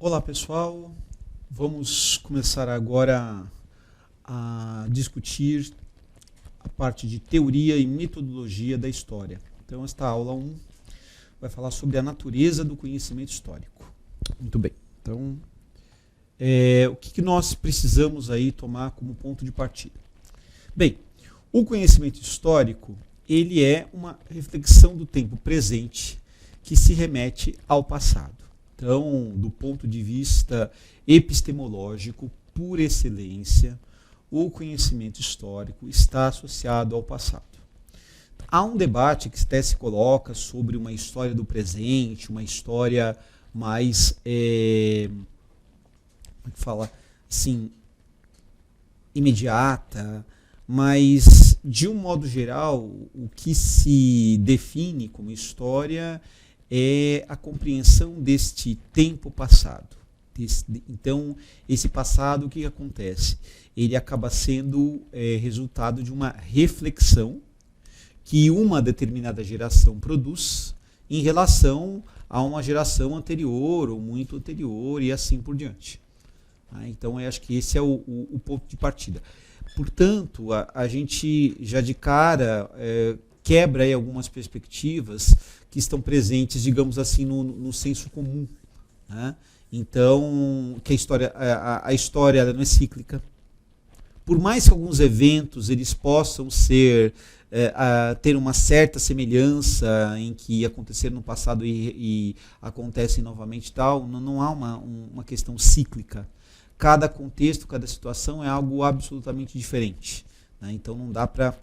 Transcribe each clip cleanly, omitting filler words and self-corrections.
Olá pessoal, vamos começar agora a discutir a parte de teoria e metodologia da história. Então esta aula 1 vai falar sobre a natureza do conhecimento histórico. Muito bem, então o que nós precisamos aí tomar como ponto de partida? Bem, o conhecimento histórico ele é uma reflexão do tempo presente que se remete ao passado. Então, do ponto de vista epistemológico, por excelência, o conhecimento histórico está associado ao passado. Há um debate que até se coloca sobre uma história do presente, uma história mais, imediata, mas, de um modo geral, o que se define como história é a compreensão deste tempo passado. Então, esse passado, o que acontece? Ele acaba sendo resultado de uma reflexão que uma determinada geração produz em relação a uma geração anterior ou muito anterior e assim por diante. Então, eu acho que esse é o ponto de partida. Portanto, a gente já de cara quebra aí algumas perspectivas que estão presentes, digamos assim, no senso comum. Né? Então, que a história ela não é cíclica. Por mais que alguns eventos eles possam ter uma certa semelhança em que aconteceram no passado e acontecem novamente tal, não há uma questão cíclica. Cada contexto, cada situação é algo absolutamente diferente. Né? Então, não dá para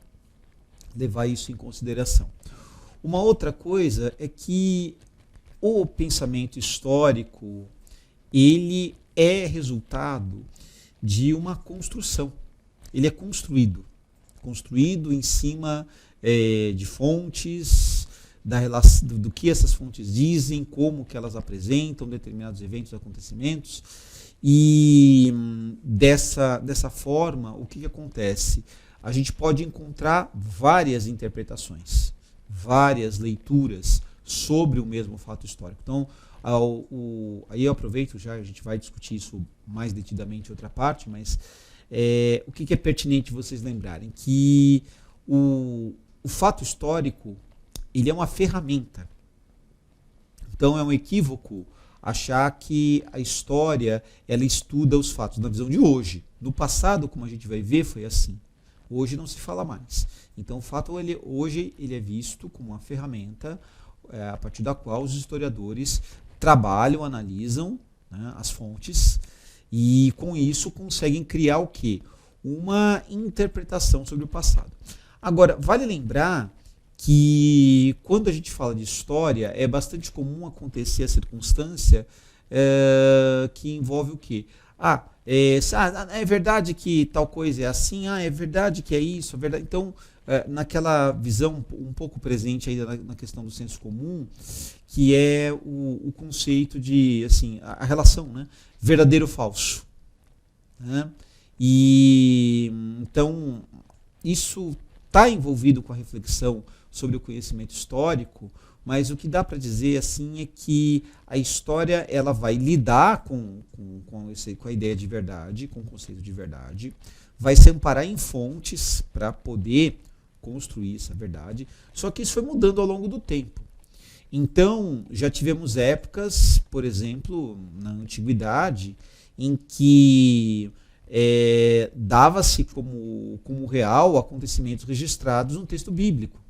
levar isso em consideração. Uma outra coisa é que o pensamento histórico ele é resultado de uma construção. Ele é construído em cima de fontes, do que essas fontes dizem, como que elas apresentam determinados eventos, acontecimentos. E dessa forma, o que acontece? A gente pode encontrar várias interpretações, várias leituras sobre o mesmo fato histórico. Então, aí eu aproveito, já a gente vai discutir isso mais detidamente em outra parte, mas o que é pertinente vocês lembrarem? Que o fato histórico ele é uma ferramenta. Então, é um equívoco achar que a história ela estuda os fatos na visão de hoje. No passado, como a gente vai ver, foi assim. Hoje não se fala mais. Então, o fato hoje ele é visto como uma ferramenta a partir da qual os historiadores trabalham, analisam, né, as fontes e, com isso, conseguem criar o quê? Uma interpretação sobre o passado. Agora, vale lembrar que, quando a gente fala de história, é bastante comum acontecer a circunstância que envolve o quê? É verdade que tal coisa é assim, é verdade que é isso, é verdade. Então, naquela visão um pouco presente aí na questão do senso comum, que é o conceito de, assim, a relação, né? Verdadeiro-falso. Né? E, então, isso está envolvido com a reflexão sobre o conhecimento histórico, mas o que dá para dizer assim é que a história ela vai lidar com a ideia de verdade, com o conceito de verdade, vai se amparar em fontes para poder construir essa verdade, só que isso foi mudando ao longo do tempo. Então, já tivemos épocas, por exemplo, na antiguidade, em que dava-se como real acontecimentos registrados no texto bíblico.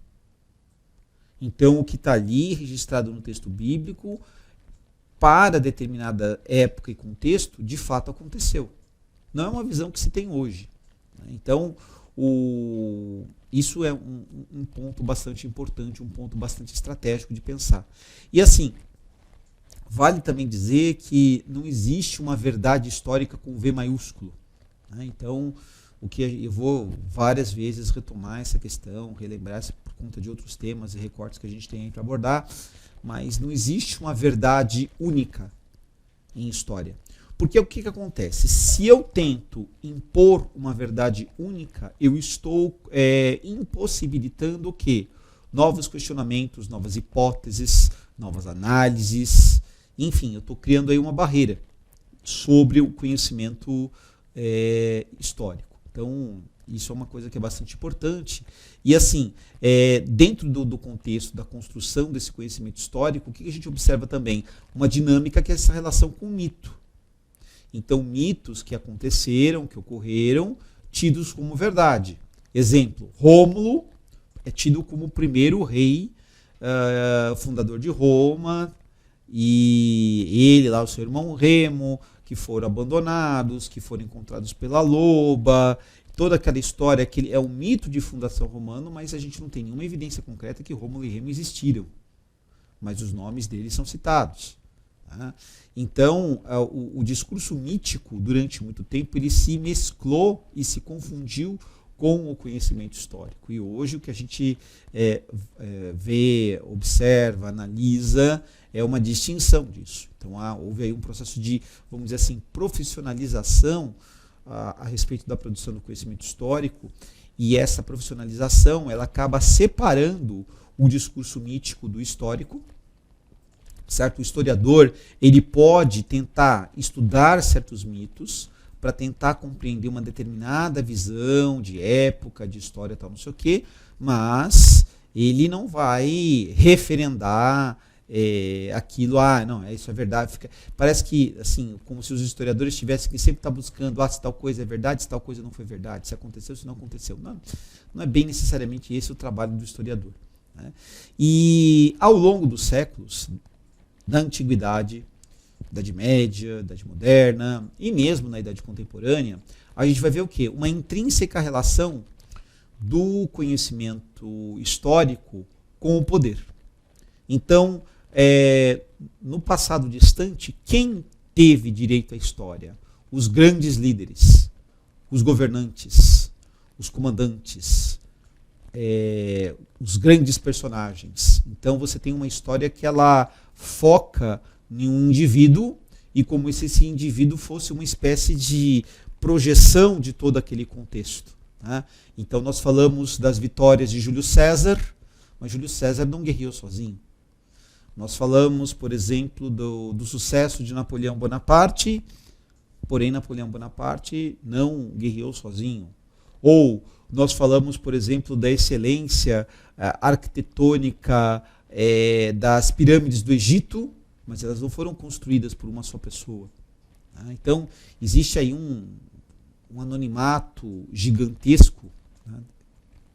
Então, o que está ali registrado no texto bíblico, para determinada época e contexto, de fato aconteceu. Não é uma visão que se tem hoje. Então, isso é um ponto bastante importante, um ponto bastante estratégico de pensar. E assim, vale também dizer que não existe uma verdade histórica com V maiúsculo. Então, o que eu vou várias vezes retomar essa questão, relembrar por conta de outros temas e recortes que a gente tem aí para abordar, mas não existe uma verdade única em história. Porque o que acontece? Se eu tento impor uma verdade única, eu estou impossibilitando o quê? Novos questionamentos, novas hipóteses, novas análises, enfim, eu estou criando aí uma barreira. sobre o conhecimento histórico. Então, isso é uma coisa que é bastante importante. E assim, dentro do contexto da construção desse conhecimento histórico, o que a gente observa também? Uma dinâmica que é essa relação com o mito. Então, mitos que aconteceram, que ocorreram, tidos como verdade. Exemplo, Rômulo é tido como o primeiro rei fundador de Roma, e ele lá, o seu irmão Remo, que foram abandonados, que foram encontrados pela loba, toda aquela história que é um mito de fundação romano, mas a gente não tem nenhuma evidência concreta que Rômulo e Remo existiram. Mas os nomes deles são citados. Tá? Então, o discurso mítico, durante muito tempo, ele se mesclou e se confundiu com o conhecimento histórico. E hoje o que a gente vê, observa, analisa, é uma distinção disso. Então, houve aí um processo de, vamos dizer assim, profissionalização a respeito da produção do conhecimento histórico, e essa profissionalização ela acaba separando o discurso mítico do histórico, certo? O historiador ele pode tentar estudar certos mitos para tentar compreender uma determinada visão de época, de história, tal, não sei o quê, mas ele não vai referendar aquilo, não, isso é verdade. Parece que, assim, como se os historiadores tivessem que sempre estar buscando se tal coisa é verdade, se tal coisa não foi verdade, se aconteceu, se não aconteceu. Não é bem necessariamente esse o trabalho do historiador. Né? E ao longo dos séculos, da antiguidade, Idade Média, Idade Moderna e mesmo na Idade Contemporânea, a gente vai ver o quê? Uma intrínseca relação do conhecimento histórico com o poder. Então, no passado distante, quem teve direito à história? Os grandes líderes, os governantes, os comandantes, os grandes personagens. Então você tem uma história que ela foca em um indivíduo e como se esse indivíduo fosse uma espécie de projeção de todo aquele contexto. Né? Então nós falamos das vitórias de Júlio César, mas Júlio César não guerreou sozinho. Nós falamos, por exemplo, do sucesso de Napoleão Bonaparte, porém Napoleão Bonaparte não guerreou sozinho. Ou nós falamos, por exemplo, da excelência arquitetônica das pirâmides do Egito, mas elas não foram construídas por uma só pessoa. Tá? Então, existe aí um anonimato gigantesco, né,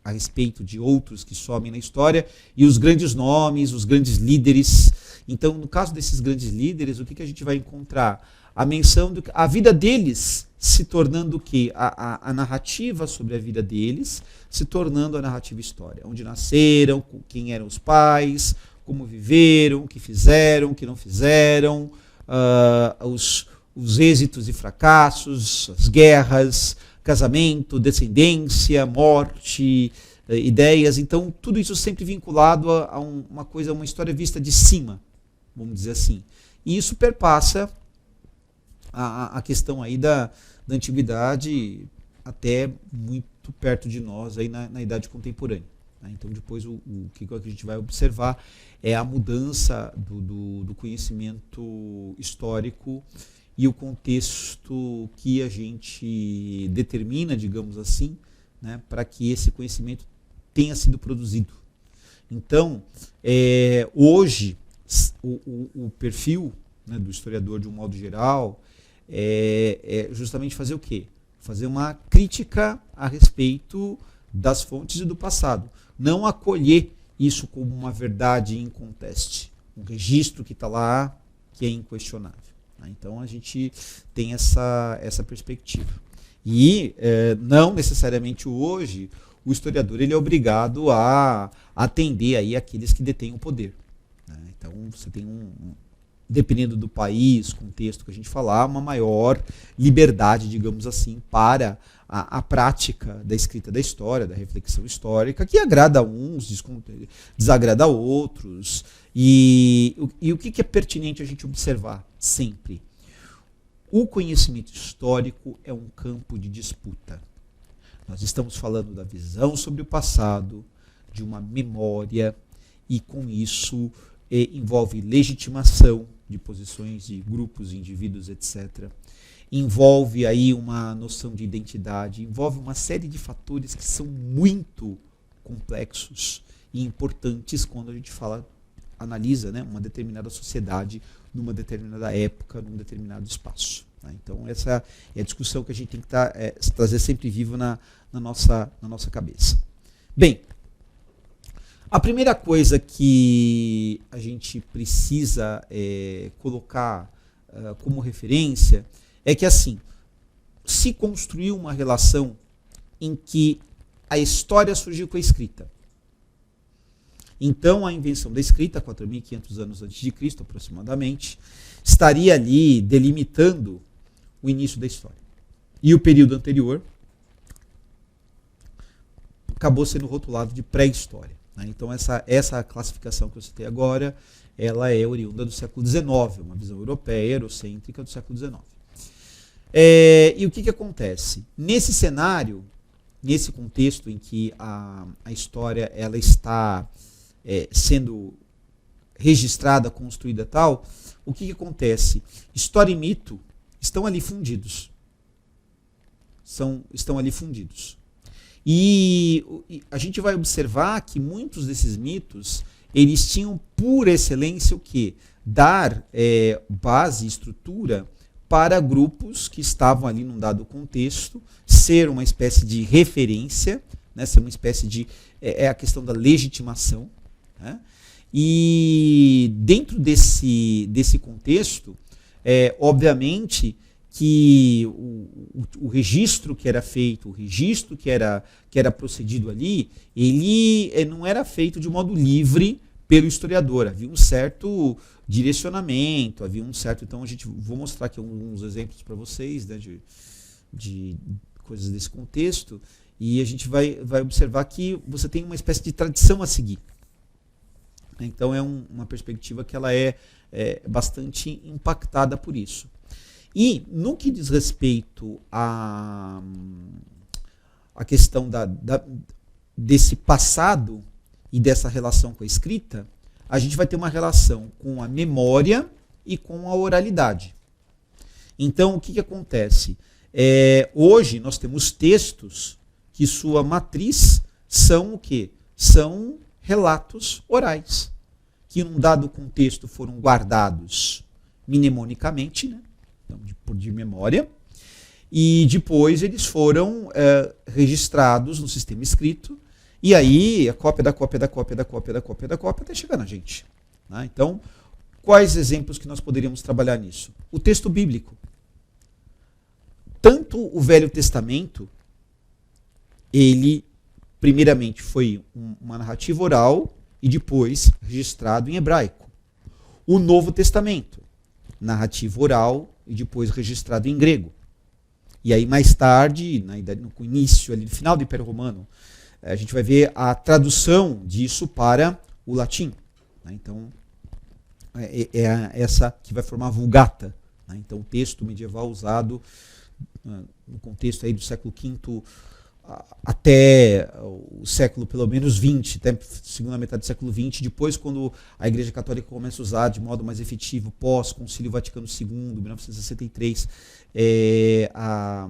a respeito de outros que somem na história, e os grandes nomes, os grandes líderes. Então, no caso desses grandes líderes, o que a gente vai encontrar? A menção de a vida deles se tornando o quê? A narrativa sobre a vida deles se tornando a narrativa história. Onde nasceram, quem eram os pais, como viveram, o que fizeram, o que não fizeram, os êxitos e fracassos, as guerras, casamento, descendência, morte, ideias. Então, tudo isso sempre vinculado a uma coisa, uma história vista de cima, vamos dizer assim. E isso perpassa a questão aí da antiguidade até muito perto de nós aí na idade contemporânea. Então, depois, o que a gente vai observar é a mudança do conhecimento histórico e o contexto que a gente determina, digamos assim, né, para que esse conhecimento tenha sido produzido. Então, hoje, o perfil, né, do historiador, de um modo geral, é justamente fazer o quê? Fazer uma crítica a respeito das fontes e do passado. Não acolher isso como uma verdade inconteste, um registro que está lá, que é inquestionável. Então a gente tem essa perspectiva. E não necessariamente hoje o historiador ele é obrigado a atender aí aqueles que detêm o poder. Então você tem dependendo do país, contexto que a gente falar, uma maior liberdade, digamos assim, para a prática da escrita da história, da reflexão histórica, que agrada a uns, desagrada a outros. E o que é pertinente a gente observar sempre? O conhecimento histórico é um campo de disputa. Nós estamos falando da visão sobre o passado, de uma memória, e com isso envolve legitimação de posições de grupos, indivíduos, etc. Envolve aí uma noção de identidade, envolve uma série de fatores que são muito complexos e importantes quando a gente analisa, né, uma determinada sociedade, numa determinada época, num determinado espaço. Né? Então essa é a discussão que a gente tem que trazer sempre viva na nossa cabeça. Bem, a primeira coisa que a gente precisa colocar como referência é que, assim, se construiu uma relação em que a história surgiu com a escrita. Então, a invenção da escrita, 4.500 anos antes de Cristo, aproximadamente, estaria ali delimitando o início da história. E o período anterior acabou sendo rotulado de pré-história. Né? Então, essa classificação que eu citei agora, ela é oriunda do século XIX, uma visão europeia, eurocêntrica do século XIX. E o que acontece? Nesse cenário, nesse contexto em que a história ela está sendo registrada, construída tal, o que acontece? História e mito estão ali fundidos. Estão ali fundidos. E a gente vai observar que muitos desses mitos, eles tinham por excelência o quê? Dar base, estrutura para grupos que estavam ali num dado contexto, ser uma espécie de referência, né, ser uma espécie de... a questão da legitimação. Né? E dentro desse contexto, obviamente que o registro que era feito, o registro que era procedido ali, ele não era feito de modo livre pelo historiador. Havia um certo direcionamento, havia um certo... Então, vou mostrar aqui alguns exemplos para vocês, né, de coisas desse contexto, e a gente vai observar que você tem uma espécie de tradição a seguir. Então, é uma perspectiva que ela é bastante impactada por isso. E, no que diz respeito à questão desse passado e dessa relação com a escrita, a gente vai ter uma relação com a memória e com a oralidade. Então, o que acontece? Hoje, nós temos textos que sua matriz são o quê? São relatos orais, que num dado contexto foram guardados mnemonicamente, né? Então, de memória, e depois eles foram registrados no sistema escrito, e aí a cópia da cópia da cópia da cópia da cópia da cópia até chegar na gente. Né? Então, quais exemplos que nós poderíamos trabalhar nisso? O texto bíblico. Tanto o Velho Testamento, ele primeiramente foi uma narrativa oral e depois registrado em hebraico. O Novo Testamento, narrativa oral e depois registrado em grego. E aí mais tarde, no início, ali, no final do Império Romano, a gente vai ver a tradução disso para o latim. Né? Então, essa que vai formar a Vulgata. Né? Então, o texto medieval usado no contexto aí do século V até o século, pelo menos, XX, até a segunda metade do século XX, depois quando a Igreja Católica começa a usar de modo mais efetivo, pós-Concílio Vaticano II, 1963, a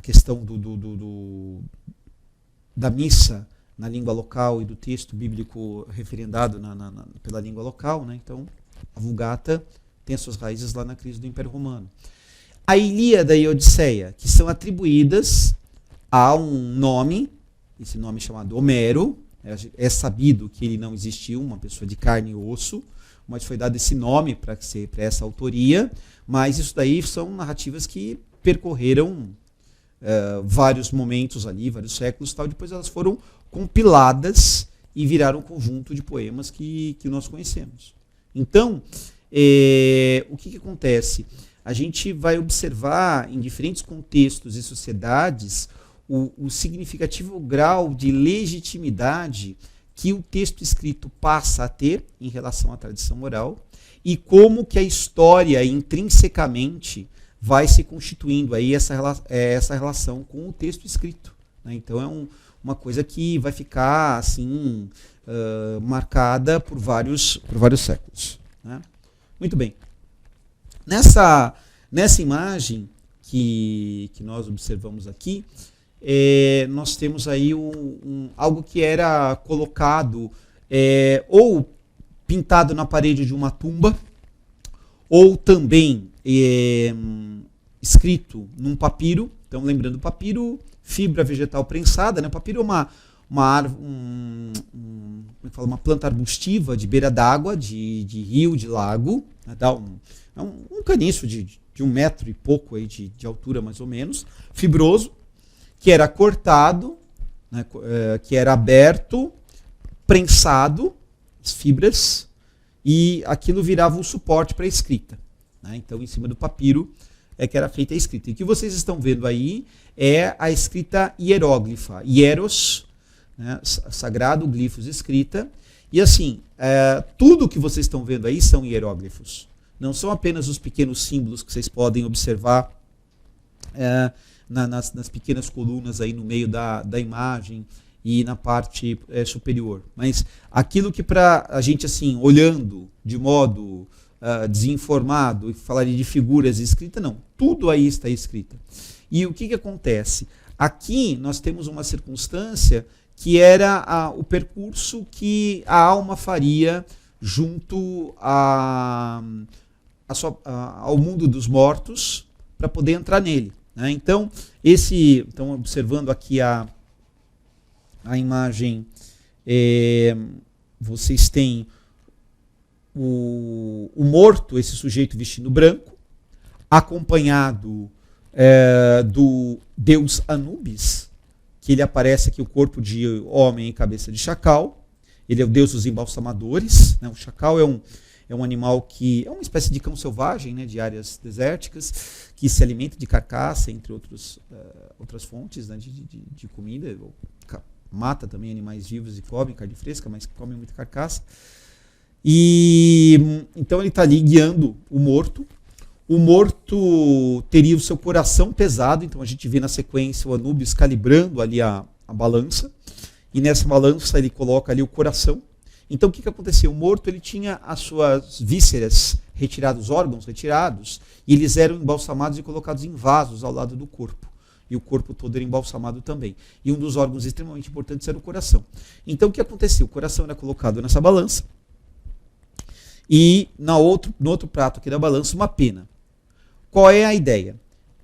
questão da missa na língua local e do texto bíblico referendado pela língua local. Né? Então, a Vulgata tem as suas raízes lá na crise do Império Romano. A Ilíada e a Odisseia, que são atribuídas a um nome, esse nome chamado Homero. É sabido que ele não existiu, uma pessoa de carne e osso, mas foi dado esse nome para essa autoria. Mas isso daí são narrativas que percorreram vários momentos ali, vários séculos, tal. Depois elas foram compiladas e viraram um conjunto de poemas que nós conhecemos. Então, o que acontece? A gente vai observar em diferentes contextos e sociedades o significativo grau de legitimidade que o texto escrito passa a ter em relação à tradição oral e como que a história intrinsecamente vai se constituindo aí essa relação com o texto escrito. Né? Então é uma coisa que vai ficar assim marcada por vários séculos. Né? Muito bem. Nessa imagem que nós observamos aqui, nós temos aí algo que era colocado ou pintado na parede de uma tumba, ou também escrito num papiro. Então, lembrando, papiro, fibra vegetal prensada, né? O papiro é uma planta arbustiva de beira d'água, de rio, de lago, né? Dá um caniço de 1 metro e pouco aí de altura, mais ou menos, fibroso, que era cortado, né? Que era aberto, prensado, as fibras, e aquilo virava um suporte para a escrita. Né? Então, em cima do papiro que era feita a escrita. E o que vocês estão vendo aí é a escrita hieróglifa. Hieros, né? Sagrado, glifos, escrita. E assim, tudo que vocês estão vendo aí são hieróglifos. Não são apenas os pequenos símbolos que vocês podem observar nas pequenas colunas aí no meio da imagem e na parte superior. Mas aquilo que para a gente, assim, olhando de modo desinformado e falaria de figuras escritas, não. Tudo aí está escrito. E o que acontece? Aqui nós temos uma circunstância que era o percurso que a alma faria junto ao mundo dos mortos para poder entrar nele. Né? Então, observando aqui a imagem, vocês têm o morto, esse sujeito vestindo branco, acompanhado do deus Anubis, que ele aparece aqui, o corpo de homem e cabeça de chacal. Ele é o deus dos embalsamadores. Né? O chacal é um animal que é uma espécie de cão selvagem, né, de áreas desérticas, que se alimenta de carcaça, entre outras fontes, né, de comida. Mata também animais vivos e come carne fresca, mas come muita carcaça. E então ele está ali guiando o morto. O morto teria o seu coração pesado, então a gente vê na sequência o Anubis calibrando ali a balança, e nessa balança ele coloca ali o coração. Então o que acontecia? O morto ele tinha as suas vísceras retiradas, os órgãos retirados, e eles eram embalsamados e colocados em vasos ao lado do corpo. E o corpo todo era embalsamado também. E um dos órgãos extremamente importantes era o coração. Então o que acontecia? O coração era colocado nessa balança, e no outro prato aqui da balança, uma pena. Qual é a ideia?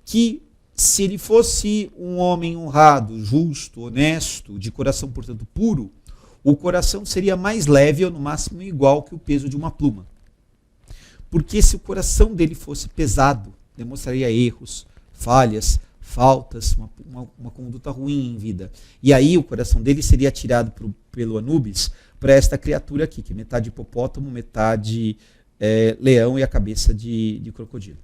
Que se ele fosse um homem honrado, justo, honesto, de coração, portanto, puro, o coração seria mais leve ou no máximo igual que o peso de uma pluma. Porque se o coração dele fosse pesado, demonstraria erros, falhas, faltas, uma conduta ruim em vida. E aí o coração dele seria tirado pelo Anubis para esta criatura aqui, que é metade hipopótamo, metade leão e a cabeça de crocodilo.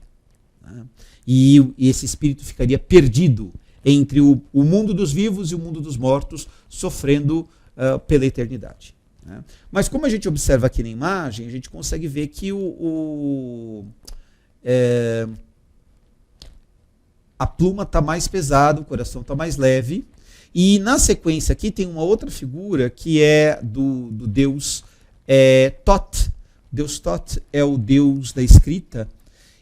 Né? E esse espírito ficaria perdido entre o mundo dos vivos e o mundo dos mortos, sofrendo pela eternidade. Né? Mas como a gente observa aqui na imagem, a gente consegue ver que a pluma está mais pesada, o coração está mais leve. E na sequência aqui tem uma outra figura que é do deus Thoth. Deus Thoth é o deus da escrita,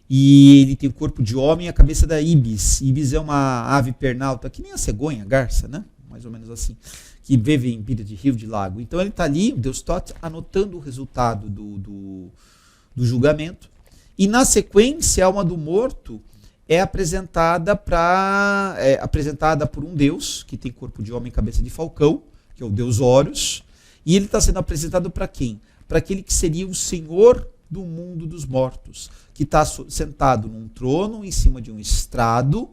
e ele tem o corpo de homem e a cabeça da Ibis. Ibis é uma ave pernalta, que nem a cegonha, a garça, né? Mais ou menos assim, que vive em beira de rio, de lago. Então ele está ali, o deus Thoth, anotando o resultado do julgamento. E na sequência, a alma do morto é apresentada por um deus, que tem corpo de homem e cabeça de falcão, que é o deus Horus. E ele está sendo apresentado para quem? Para aquele que seria o senhor do mundo dos mortos, que está sentado num trono, em cima de um estrado,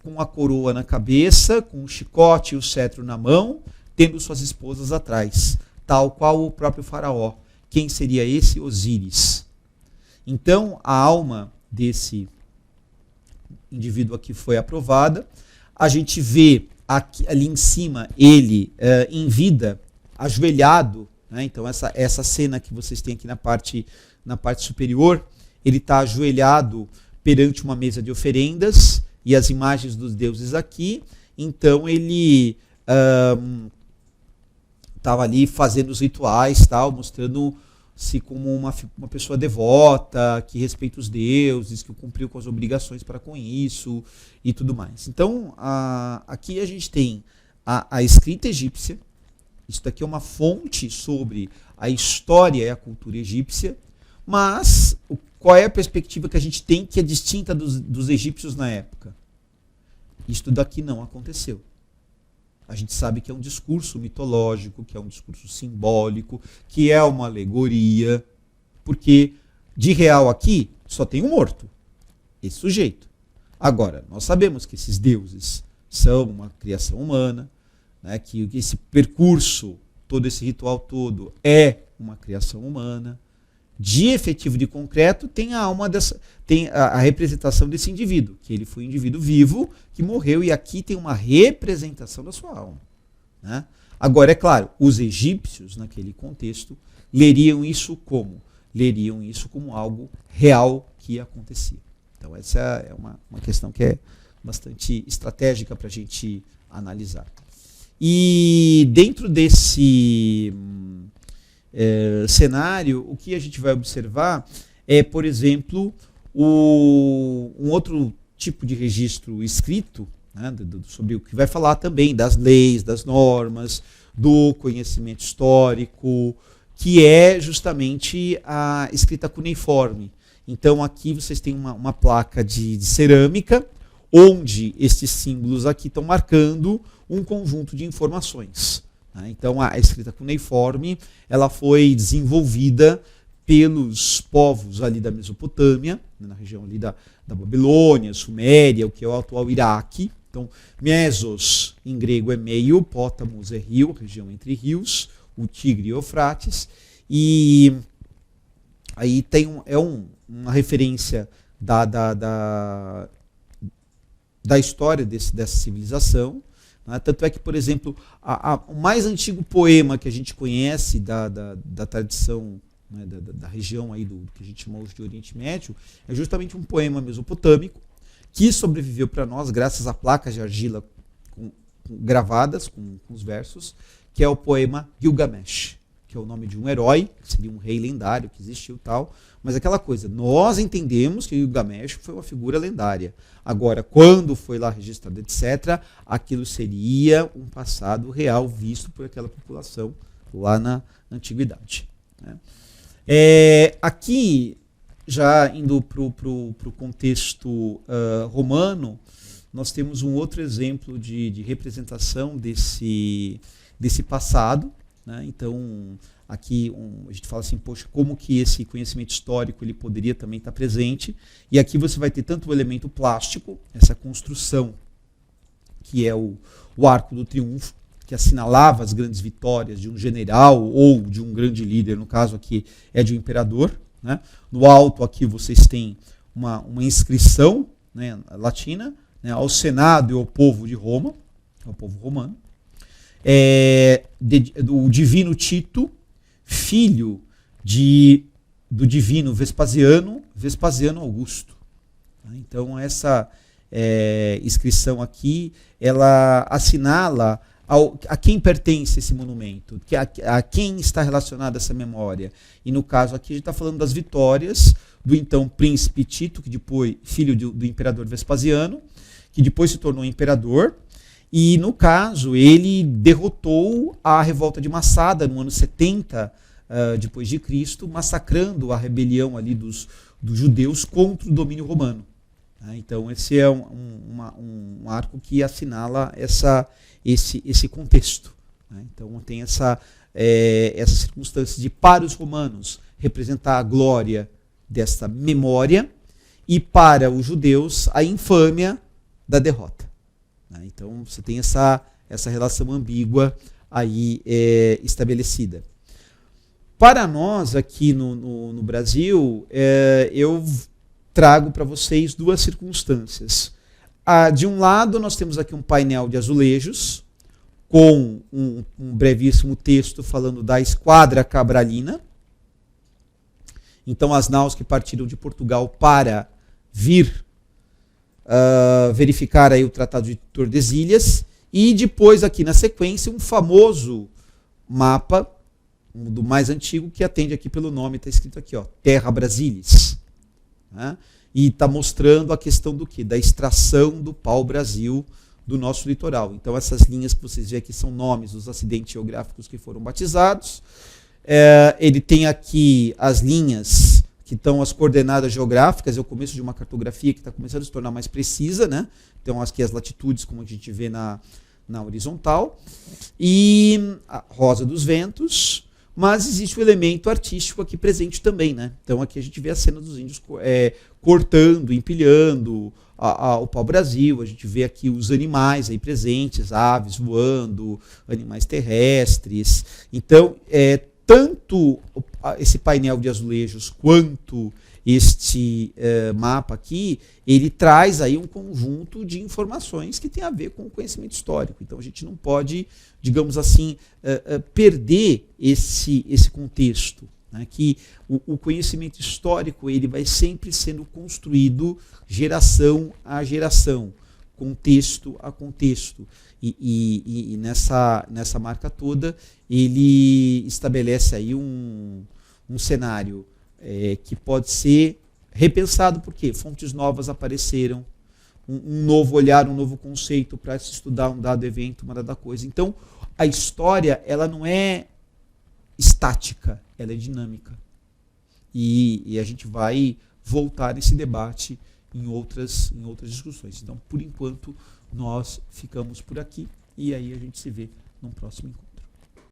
com a coroa na cabeça, com o chicote e o cetro na mão, tendo suas esposas atrás, tal qual o próprio faraó. Quem seria esse? Osíris. Então, a alma desse indivíduo aqui foi aprovada. A gente vê aqui, ali em cima ele em vida, ajoelhado. Né? Então, essa cena que vocês têm aqui na parte superior, ele está ajoelhado perante uma mesa de oferendas e as imagens dos deuses aqui. Então ele estava ali fazendo os rituais, tal, mostrando se como uma pessoa devota, que respeita os deuses, que cumpriu com as obrigações para com isso e tudo mais. Então, aqui a gente tem a escrita egípcia. Isso daqui é uma fonte sobre a história e a cultura egípcia, mas qual é a perspectiva que a gente tem que é distinta dos egípcios na época? Isto daqui não aconteceu. A gente sabe que é um discurso mitológico, que é um discurso simbólico, que é uma alegoria, porque de real aqui só tem um morto, esse sujeito. Agora, nós sabemos que esses deuses são uma criação humana, né, que esse percurso, todo esse ritual todo é uma criação humana. De efetivo de concreto tem a representação desse indivíduo, que ele foi um indivíduo vivo que morreu, e aqui tem uma representação da sua alma, né? Agora, é claro, os egípcios, naquele contexto, leriam isso como? Leriam isso como algo real que acontecia. Então essa é uma questão que é bastante estratégica para a gente analisar. E dentro desse cenário, o que a gente vai observar é, por exemplo, um outro tipo de registro escrito, né, sobre o que vai falar também das leis, das normas, do conhecimento histórico, que é justamente a escrita cuneiforme. Então aqui vocês têm uma placa de cerâmica, onde esses símbolos aqui estão marcando um conjunto de informações. Então a escrita cuneiforme ela foi desenvolvida pelos povos ali da Mesopotâmia, na região ali da Babilônia, Suméria, o que é o atual Iraque. Então, Mesos em grego é meio, Pótamos é rio, região entre rios, o Tigre e o Eufrates. E aí tem uma referência da história dessa civilização. Tanto é que, por exemplo, o mais antigo poema que a gente conhece da tradição, né, da região aí do que a gente chama hoje de Oriente Médio, é justamente um poema mesopotâmico que sobreviveu para nós graças a placas de argila gravadas com os versos, que é o poema Gilgamesh, que é o nome de um herói, que seria um rei lendário que existiu e tal. Mas aquela coisa, nós entendemos que Gilgamesh foi uma figura lendária. Agora, quando foi lá registrado, etc., aquilo seria um passado real visto por aquela população lá na antiguidade, né? Aqui, já indo para o contexto romano, nós temos um outro exemplo de representação desse passado, né? Então, aqui a gente fala assim, poxa, como que esse conhecimento histórico ele poderia também estar presente? E aqui você vai ter tanto o elemento plástico, essa construção, que é o Arco do Triunfo, que assinalava as grandes vitórias de um general ou de um grande líder, no caso aqui é de um imperador, né? No alto aqui vocês têm uma inscrição, né, latina, né, ao Senado e ao povo de Roma, ao povo romano. Do divino Tito, filho do divino Vespasiano Augusto. Então essa inscrição aqui, ela assinala a quem pertence esse monumento, a quem está relacionada essa memória. E no caso aqui a gente está falando das vitórias do então príncipe Tito, que depois filho do imperador Vespasiano, que depois se tornou imperador. E, no caso, ele derrotou a revolta de Massada no ano 70 depois de Cristo, massacrando a rebelião ali dos judeus contra o domínio romano. Então, esse é um arco que assinala esse contexto. Então, tem essa circunstância de, para os romanos, representar a glória dessa memória e, para os judeus, a infâmia da derrota. Então você tem essa relação ambígua aí estabelecida. Para nós aqui no Brasil, eu trago para vocês duas circunstâncias. De um lado nós temos aqui um painel de azulejos com um brevíssimo texto falando da Esquadra Cabralina. Então as naus que partiram de Portugal para vir verificar aí o Tratado de Tordesilhas, e depois aqui na sequência um famoso mapa do mais antigo, que atende aqui pelo nome, está escrito aqui, ó, Terra Brasilis. Né? E está mostrando a questão do quê? Da extração do pau-brasil do nosso litoral. Então essas linhas que vocês veem aqui são nomes dos acidentes geográficos que foram batizados. Ele tem aqui as linhas que estão as coordenadas geográficas, é o começo de uma cartografia que está começando a se tornar mais precisa, né? Então aqui as latitudes, como a gente vê na horizontal, e a rosa dos ventos, mas existe o elemento artístico aqui presente também, né? Então aqui a gente vê a cena dos índios cortando, empilhando o pau-brasil, a gente vê aqui os animais aí presentes, aves voando, animais terrestres. Então, tanto esse painel de azulejos quanto este mapa aqui, ele traz aí um conjunto de informações que tem a ver com o conhecimento histórico. Então a gente não pode, digamos assim, perder esse contexto, né? Que o conhecimento histórico ele vai sempre sendo construído geração a geração, contexto a contexto. E nessa marca toda ele estabelece aí um cenário que pode ser repensado, porque fontes novas apareceram, um novo olhar, um novo conceito para se estudar um dado evento, uma dada coisa. Então, a história ela não é estática, ela é dinâmica. E a gente vai voltar nesse debate em outras discussões. Então, por enquanto, nós ficamos por aqui e aí a gente se vê no próximo encontro.